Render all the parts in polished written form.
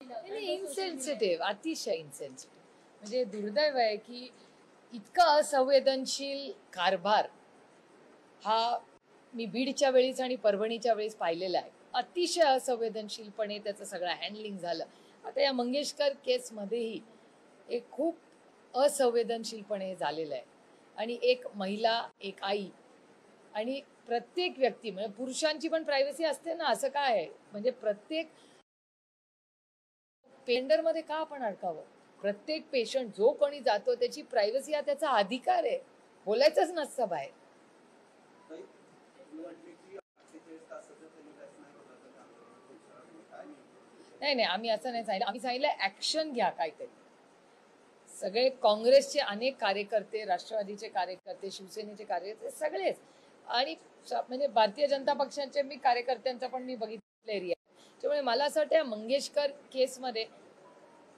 Insensitive, अतिशय insensitive. म्हणजे दुर्दैव आहे की इतका असंवेदनशील कारभार हा मी बीडच्या वेळीच आणि परभणीच्या वेळेस पाहिलेला आहे. अतिशय असंवेदनशीलपणे त्याचं सगळं हँडलिंग झालं. आता या मंगेशकर केसमध्येही एक खूप असंवेदनशीलपणे झालेलं आहे. आणि एक महिला, एक आई आणि प्रत्येक व्यक्ती, म्हणजे पुरुषांची पण प्रायव्हसी असते ना, असं काय आहे? म्हणजे प्रत्येक पेंडरमध्ये का आपण अडकावं? प्रत्येक पेशंट जो कोणी जातो त्याची प्रायव्हसी हा त्याचा अधिकार आहे, बोलायचंच नसतं बाहेर. नाही नाही, आम्ही असं नाही सांगितलं. आम्ही सांगितलं ऍक्शन घ्या काहीतरी. सगळे काँग्रेसचे अनेक कार्यकर्ते, राष्ट्रवादीचे कार्यकर्ते, शिवसेनेचे कार्यकर्ते सगळेच, आणि म्हणजे भारतीय जनता पक्षाचे मी कार्यकर्त्यांचा पण मी बघितलं एरिया. त्यामुळे मला असं वाटतं मंगेशकर केसमध्ये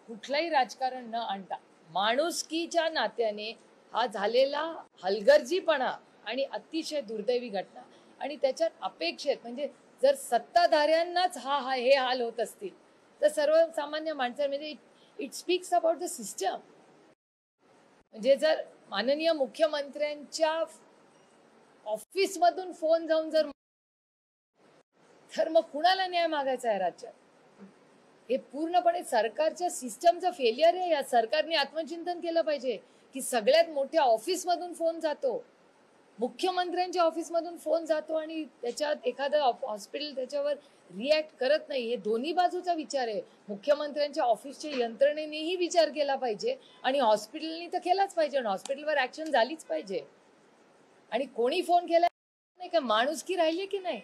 कुठलाही राजकारण न आणता माणुसकीच्या नात्याने हा झालेला हलगर्जीपणा आणि अतिशय दुर्दैवी घटना, आणि त्याच्यात अपेक्षित म्हणजे जर सत्ताधाऱ्यांनाच हे हाल होत असतील तर सर्वसामान्य माणसांमध्ये it speaks about the system. म्हणजे जर माननीय मुख्यमंत्र्यांच्या ऑफिसमधून फोन जाऊन जर, तर मग कुणाला न्याय मागायचा आहे राज्यात? हे पूर्णपणे सरकारच्या सिस्टमचं फेलियर आहे. या सरकारने आत्मचिंतन केलं पाहिजे की सगळ्यात मोठ्या ऑफिसमधून फोन जातो, मुख्यमंत्र्यांच्या ऑफिसमधून फोन जातो, आणि त्याच्यात एखादं हॉस्पिटल त्याच्यावर रिॲक्ट करत नाही. हे दोन्ही बाजूचा विचार आहे. मुख्यमंत्र्यांच्या ऑफिसच्या यंत्रणेनेही विचार केला पाहिजे आणि हॉस्पिटलनी तर केलाच पाहिजे, आणि हॉस्पिटलवर ऍक्शन झालीच पाहिजे. आणि कोणी फोन केला नाही का, माणुसकी राहिली की नाही?